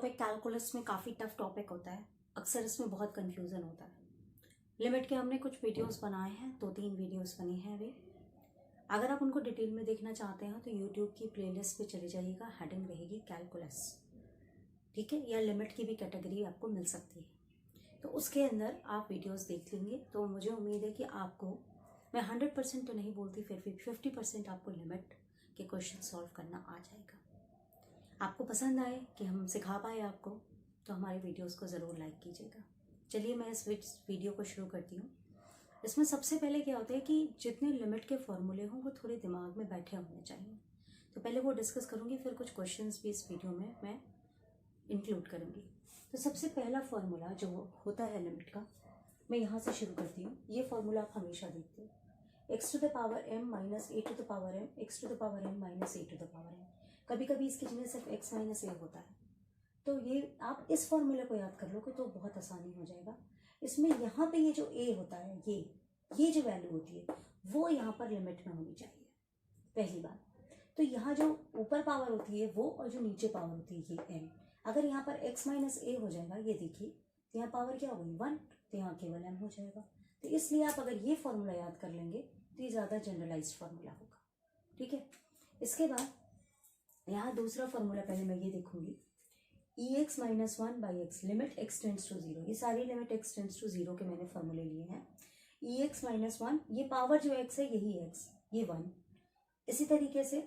Topic calculus में काफ़ी tough topic होता है, अक्सर इसमें बहुत कंफ्यूजन होता है। लिमिट के हमने कुछ वीडियोस बनाए हैं, 2-3 वीडियोस बने हैं वे। अगर आप उनको डिटेल में देखना चाहते हैं तो यूट्यूब की प्लेलिस्ट पे चले जाइएगा, हेडिंग रहेगी कैलकुलस, ठीक है, या लिमिट की भी कैटेगरी आपको मिल सकती है, तो उसके अंदर आप वीडियोस देख लेंगे। तो मुझे उम्मीद है कि आपको, मैं 100% तो नहीं बोलती, फिर भी 50% आपको लिमिट के क्वेश्चन सॉल्व करना आ जाएगा। आपको पसंद आए कि हम सिखा पाए आपको, तो हमारे वीडियोस को ज़रूर लाइक कीजिएगा। चलिए मैं इस वीडियो को शुरू करती हूँ। इसमें सबसे पहले क्या होता है कि जितने लिमिट के फॉर्मूले हों वो थोड़े दिमाग में बैठे होने चाहिए, तो पहले वो डिस्कस करूँगी, फिर कुछ क्वेश्चंस भी इस वीडियो में मैं इंक्लूड करूँगी। तो सबसे पहला फॉर्मूला जो होता है लिमिट का, मैं यहाँ से शुरू करती हूँ। ये फॉर्मूला आप हमेशा देखते हो, x to the power m minus a to the power m, x to the power m minus a to the power m। कभी कभी इसकी जगह सिर्फ x माइनस ए होता है, तो ये आप इस फॉर्मूले को याद कर लोगे तो बहुत आसानी हो जाएगा। इसमें यहाँ पे ये जो a होता है, ये जो वैल्यू होती है वो यहाँ पर लिमिट में होनी चाहिए, पहली बात। तो यहाँ जो ऊपर पावर होती है वो, और जो नीचे पावर होती है ये m, अगर यहाँ पर x माइनस ए हो जाएगा, ये देखिए, तो यहाँ पावर क्या होगी 1, तो यहाँ केवल m हो जाएगा। तो इसलिए आप अगर ये फॉर्मूला याद कर लेंगे तो ये ज़्यादा जनरलाइज्ड फॉर्मूला होगा, ठीक है। इसके बाद यहाँ दूसरा फॉर्मूला पहले मैं ये देखूंगी, e x minus 1 by x, limit x tends to 0। ये सारी लिमिट एक्स टेंड्स टू 0 के मैंने फॉर्मूले लिए हैं। ई एक्स माइनस 1, ये पावर जो एक्स है यही एक्स, ये 1। इसी तरीके से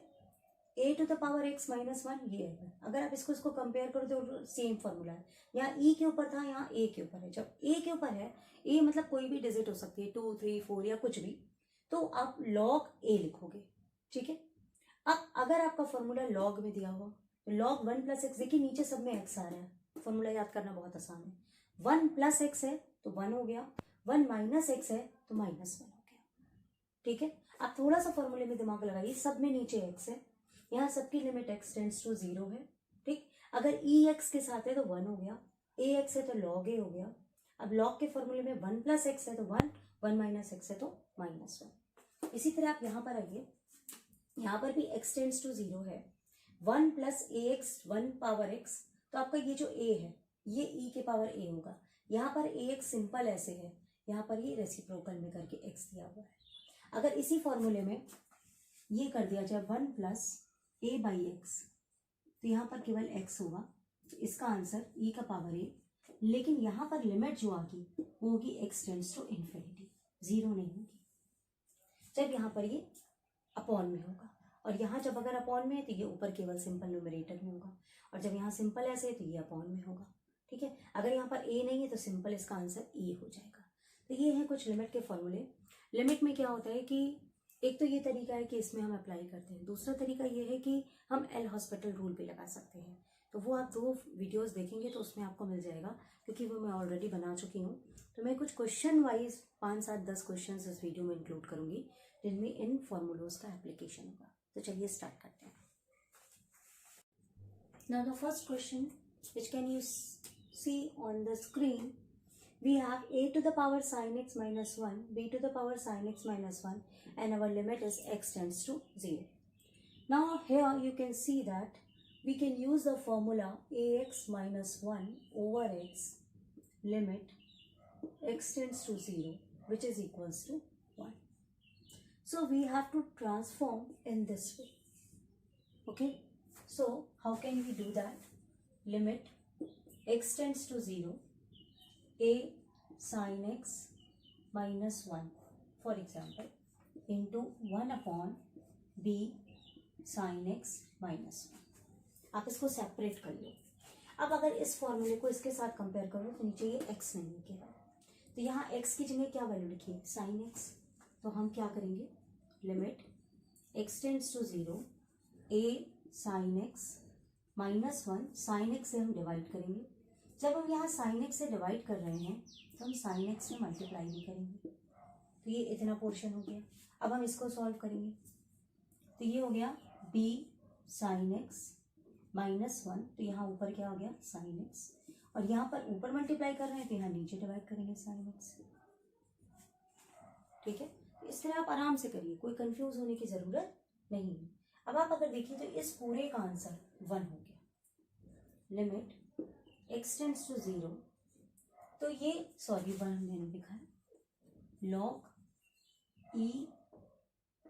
a to the power x minus 1, ये है। अगर आप इसको कंपेयर करो तो सेम फॉर्मूला है। यहाँ ई के ऊपर था, यहाँ ए के ऊपर है। जब ए के ऊपर है, ए मतलब कोई भी डिजिट हो सकती है, 2, 3, 4 या कुछ भी, तो आप लॉग ए लिखोगे, ठीक है। अब अगर आपका फॉर्मूला लॉग में दिया हुआ, तो लॉग 1 प्लस एक्स, देखिए नीचे सब में एक्स आ रहा है, फॉर्मूला याद करना बहुत आसान है। 1 प्लस एक्स है तो 1 हो गया, 1 माइनस एक्स है तो माइनस 1 हो गया, ठीक है। आप थोड़ा सा फॉर्मूले में दिमाग लगाइए, सब में नीचे एक्स है, यहाँ सबकी लिमिट एक्स टेंड्स टू 0 है, ठीक। अगर ई एक्स के साथ है तो 1 हो गया, ए एक्स है तो लॉग ए हो गया। अब लॉग के फॉर्मूले में 1 प्लस एक्स है तो 1, 1 माइनस एक्स है तो माइनस 1। इसी तरह आप यहाँ पर आइए, यहाँ पर भी x टेंड्स टू 0 है, 1 प्लस ए एक्स 1 पावर x, तो आपका ये जो a है ये e के पावर a होगा। यहाँ पर ए एक्स सिंपल ऐसे है, यहाँ पर ये रेसिप्रोकल में करके x दिया हुआ है। अगर इसी फॉर्मूले में ये कर दिया जाए 1 प्लस a बाई एक्स, तो यहाँ पर केवल x होगा, तो इसका आंसर e का पावर a। लेकिन यहाँ पर लिमिट जो आगी वो होगी x टेंड्स टू इन्फिनिटी, 0 नहीं होगी, जब यहाँ पर ये अपॉन में होगा। और यहाँ जब अगर अपॉन में है तो ये ऊपर केवल सिंपल न्यूमरेटर में होगा, और जब यहाँ सिंपल ऐसे है तो ये अपॉन में होगा, ठीक है। अगर यहाँ पर ए नहीं है तो सिंपल इसका आंसर ए हो जाएगा। तो ये है कुछ लिमिट के फॉर्मूले। लिमिट में क्या होता है कि एक तो ये तरीका है कि इसमें हम अप्लाई करते हैं, दूसरा तरीका ये है कि हम एल हॉस्पिटल रूल भी लगा सकते हैं। तो वो आप 2 वीडियोस देखेंगे तो उसमें आपको मिल जाएगा, क्योंकि वो मैं ऑलरेडी बना चुकी हूँ। तो मैं कुछ क्वेश्चन वाइज 5, 7, 10 क्वेश्चन इस वीडियो में इंक्लूड करूंगी जिनमें इन फॉर्मूलोज का एप्लीकेशन होगा। तो चलिए स्टार्ट करते हैं। Now the first question, which can you see on the screen, we have a to the power sin x minus 1, b to the power sin x minus 1, and our limit is x tends to 0. Now here you can see that we can use the formula ax minus 1 over x, limit x tends to 0, which is equals to 1. So we have to transform in this way, okay. So how can we do that? Limit x tends to 0, a sin x minus 1, for example, into 1 upon b sin x minus 1। आप इसको separate कर लो। अब अगर इस फॉर्मूले को इसके साथ कंपेयर करो तो नीचे ये x नहीं लिखेगा, तो यहाँ x की जगह क्या वैल्यू लिखिए, sin x। तो हम क्या करेंगे, limit x tends to 0, a sin x minus 1, sine x से हम डिवाइड करेंगे। जब हम यहाँ साइन एक्स से डिवाइड कर रहे हैं तो हम साइन एक्स में मल्टीप्लाई भी करेंगे, तो ये इतना पोर्शन हो गया। अब हम इसको सॉल्व करेंगे, तो ये हो गया b साइन एक्स माइनस 1, तो यहाँ ऊपर क्या हो गया साइन एक्स, और यहाँ पर ऊपर मल्टीप्लाई कर रहे हैं तो यहाँ नीचे डिवाइड करेंगे साइन एक्स, ठीक है। इस तरह आप आराम से करिए, कोई कंफ्यूज होने की जरूरत नहीं है। अब आप अगर देखिए तो इस पूरे का आंसर 1 हो गया। लिमिट x टेंड्स टू 0, तो ये सॉरी वन मैंने लिखा है, log e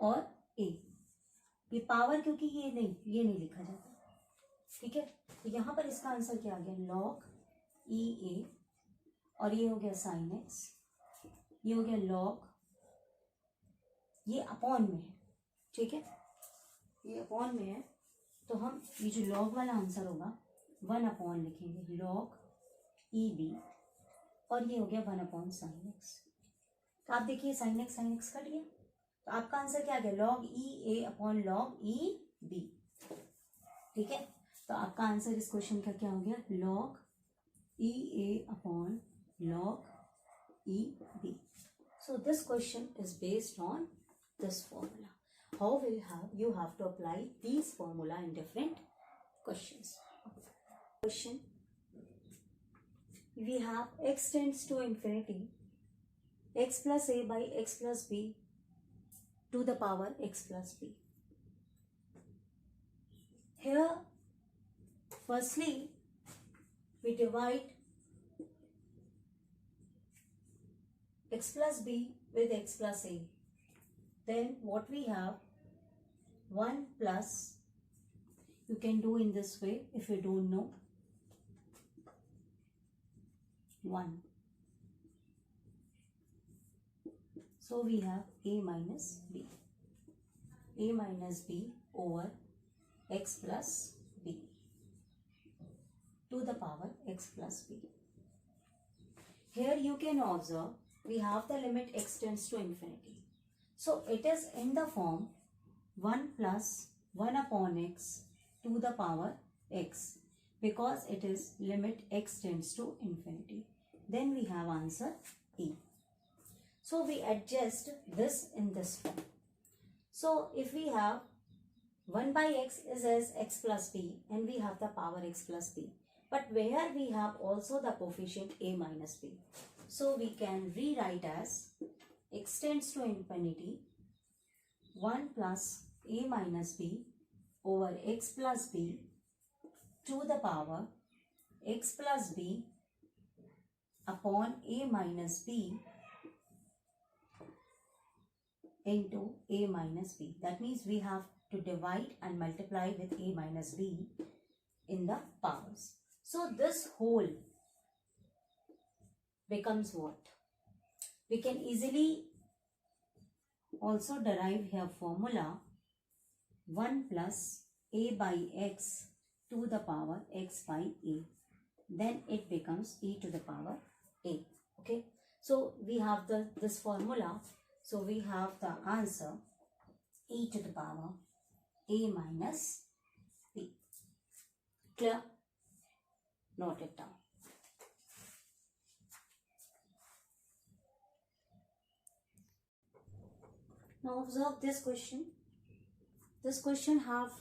और a, ये पावर क्योंकि ये नहीं लिखा जाता, ठीक है। तो यहाँ पर इसका आंसर क्या आ गया, log e a, और ये हो गया sin x, ये हो गया log, ये अपॉन में है, ठीक है, ये अपॉन में है, तो हम ये जो log वाला आंसर होगा 1 अपॉन लिखेंगे log e b, और ये हो गया 1 अपॉन sin x। तो आप देखिए sin x कट गया, तो आपका आंसर क्या आ गया, log e a upon log e b, ठीक है। तो आपका आंसर इस क्वेश्चन का क्या हो गया, log e a upon log e b। So this question is based on this formula. How you have to apply these formula in different questions. Question, we have x tends to infinity, x plus a by x plus b to the power x plus b. Here firstly we divide x plus b with x plus a. Then what we have, 1 plus, you can do in this way if you don't know, 1. So we have a minus b over x plus b to the power x plus b. Here you can observe we have the limit x tends to infinity. So it is in the form 1 plus 1 upon x to the power x, because it is limit x tends to infinity. Then we have answer E. So we adjust this in this form. So if we have 1 by x is as x plus b, and we have the power x plus b, but where we have also the coefficient a minus b, so we can rewrite as x tends to infinity 1 plus a minus b over x plus b to the power x plus b upon a minus b into a minus b. That means we have to divide and multiply with a minus b in the powers. So this whole becomes what? We can easily also derive here formula 1 plus a by x to the power x by a. Then it becomes e to the power a. Okay. So we have this formula. So we have the answer e to the power a minus b. Clear? Note it down. Now observe this question. This question have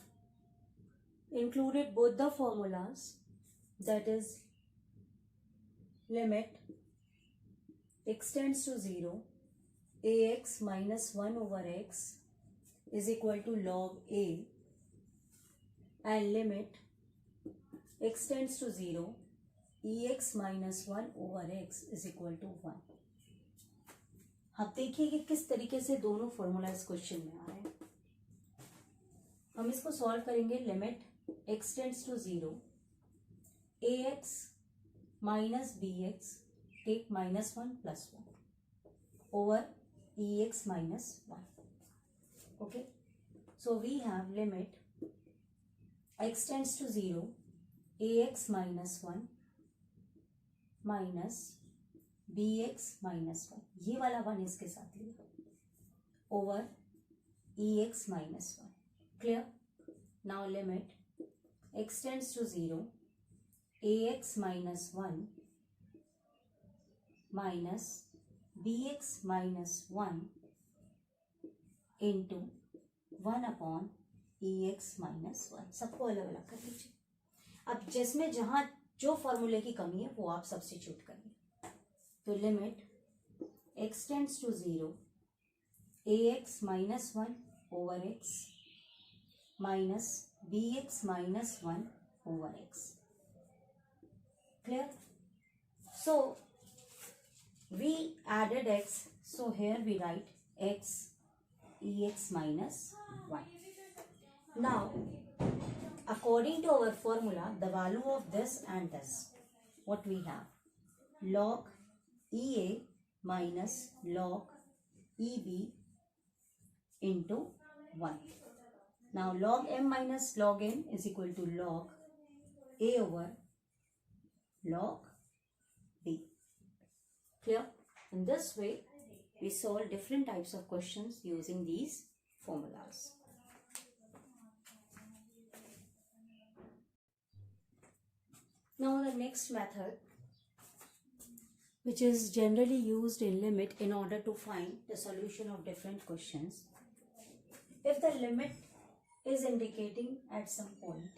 included both the formulas, that is limit x tends to 0, ax minus 1 over x is equal to log a, and limit x tends to 0, ex minus 1 over x is equal to 1. अब देखिए कि किस तरीके से दोनों formula इस question में आ रहे हैं। हम इसको सॉल्व करेंगे। Limit x tends to 0, ax minus bx take minus 1 plus 1 over ex minus 1. Okay, so we have limit x tends to 0, ax minus 1 minus bx minus 1, ये वाला 1 इसके साथ लिया, over ex minus 1. Clear? Now limit x tends to 0, ax minus 1 minus bx minus 1 into 1 upon ex minus 1. सबको अलग अलग कर लीजिए. अब जिसमें जहां जो फॉर्मूले की कमी है वो आप सब्स्टिट्यूट करिए. तो limit x tends to 0, ax minus 1 over x minus bx minus 1 over x Clear? So we added x, so here we write x ex minus 1. Now according to our formula, the value of this and this, what we have? Log EA minus log EB into 1. Now log m minus log n is equal to log A over log B. Clear? In this way, we solve different types of questions using these formulas. Now the next method, which is generally used in limit in order to find the solution of different questions. If the limit is indicating at some point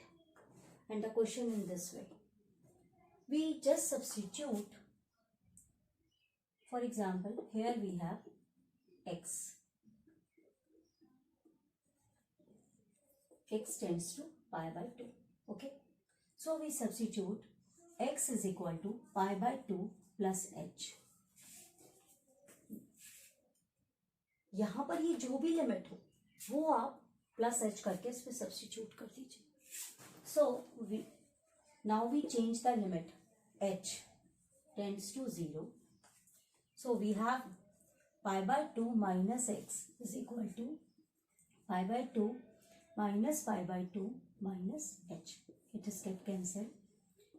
and the question in this way, we just substitute. For example, here we have x. X tends to pi by 2. Okay. So we substitute x is equal to pi by 2 plus h. यहाँ पर ये जो भी limit हो वो आप plus h करके इस पे सब्स्टिट्यूट कर दीजिए. So now we change the limit. H tends to 0. So we have pi by 2 minus x is equal to pi by 2 minus pi by 2 minus h. It is get cancelled.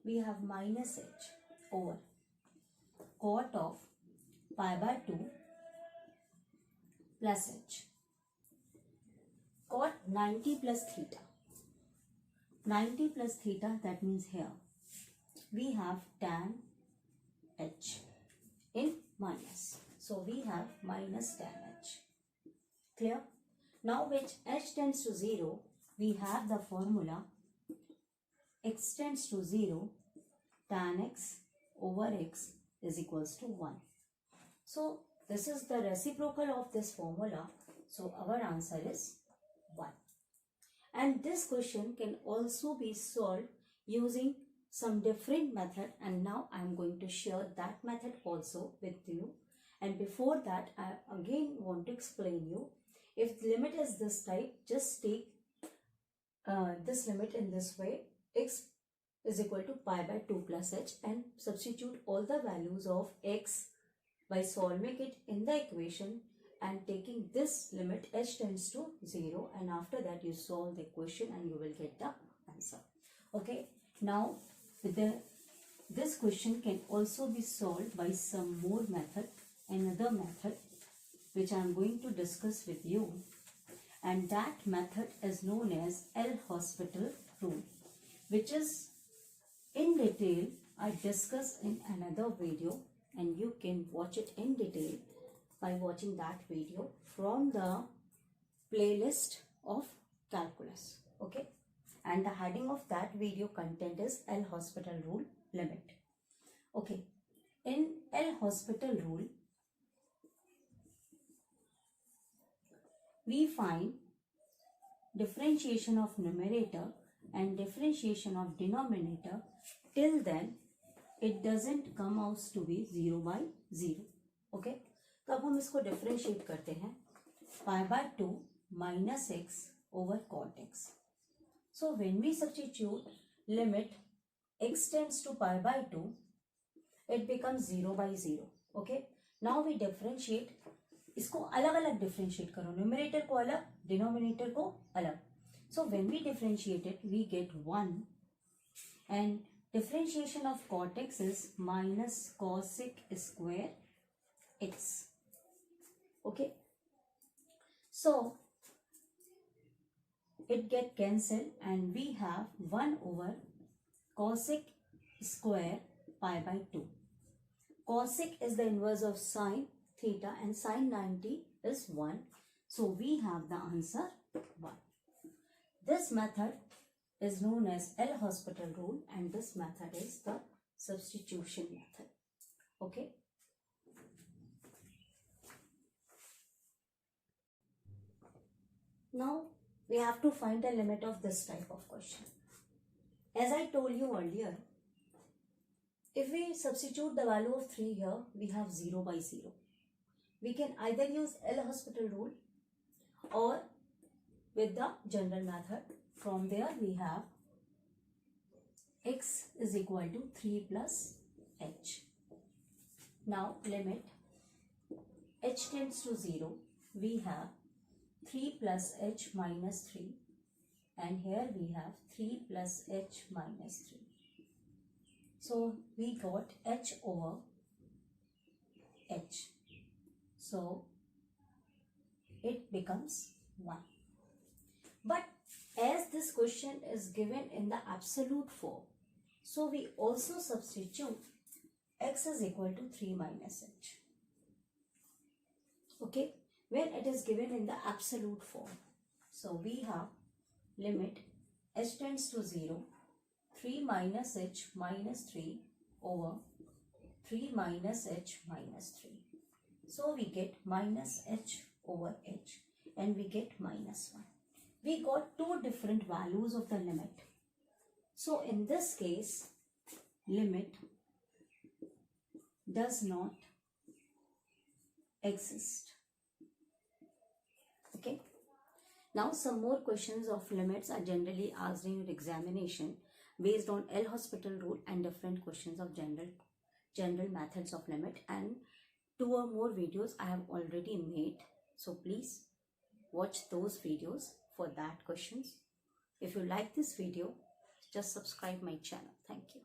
We have minus h over cot of pi by 2 plus h. Cot 90 plus theta. 90 plus theta, that means here we have tan h in minus. So we have minus tan h. Clear? Now which h tends to 0, we have the formula x tends to 0, tan x over x is equals to 1. So this is the reciprocal of this formula. So our answer is 1. And this question can also be solved using some different method, and now I am going to share that method also with you. And before that, I again want to explain you, if the limit is this type, just take this limit in this way. X is equal to pi by 2 plus h, and substitute all the values of x by solving it in the equation and taking this limit h tends to 0, and after that you solve the equation and you will get the answer. Okay, now this question can also be solved by some more method, another method which I am going to discuss with you, and that method is known as L'Hospital rule, which is in detail I discuss in another video, and you can watch it in detail by watching that video from the playlist of calculus. Okay, and the heading of that video content is L'Hospital rule limit. Okay, in L'Hospital rule we find differentiation of numerator and differentiation of denominator. Till then it doesn't come out to be 0 by 0. Okay, तो अब हम इसको differentiate करते हैं. Pi by 2 minus x over cot x. So when we substitute limit x tends to pi by 2, it becomes 0 by 0. Okay, now we differentiate. इसको अलग अलग differentiate करो, न्यूमरेटर को अलग, डिनोमिनेटर को अलग. So when we differentiate it, we get 1, and differentiation of cot x is minus cosec square x. Okay, so it get cancelled and we have 1 over cosec square pi by 2. Cosec is the inverse of sine theta and sine 90 is 1. So we have the answer 1. This method is known as L'Hospital rule, and this method is the substitution method. Okay. Now we have to find the limit of this type of question. As I told you earlier, If we substitute the value of 3 here, we have 0 by 0. We can either use L'Hospital rule or with the general method. From there we have x is equal to 3 plus h. Now limit h tends to 0. We have 3 plus h minus 3, and here we have 3 plus h minus 3. So we got h over h. So it becomes 1. But as this question is given in the absolute form, so we also substitute x is equal to 3 minus h. Okay, when it is given in the absolute form, so we have limit h tends to 0, 3 minus h minus 3 over 3 minus h minus 3. So we get minus h over h, and we get minus 1. We got two different values of the limit. So in this case, limit does not exist. Okay. Now some more questions of limits are generally asked in your examination based on L'Hospital rule and different questions of general methods of limit, and 2 or more videos I have already made. So please watch those videos for that questions. If you like this video, just subscribe my channel. Thank you.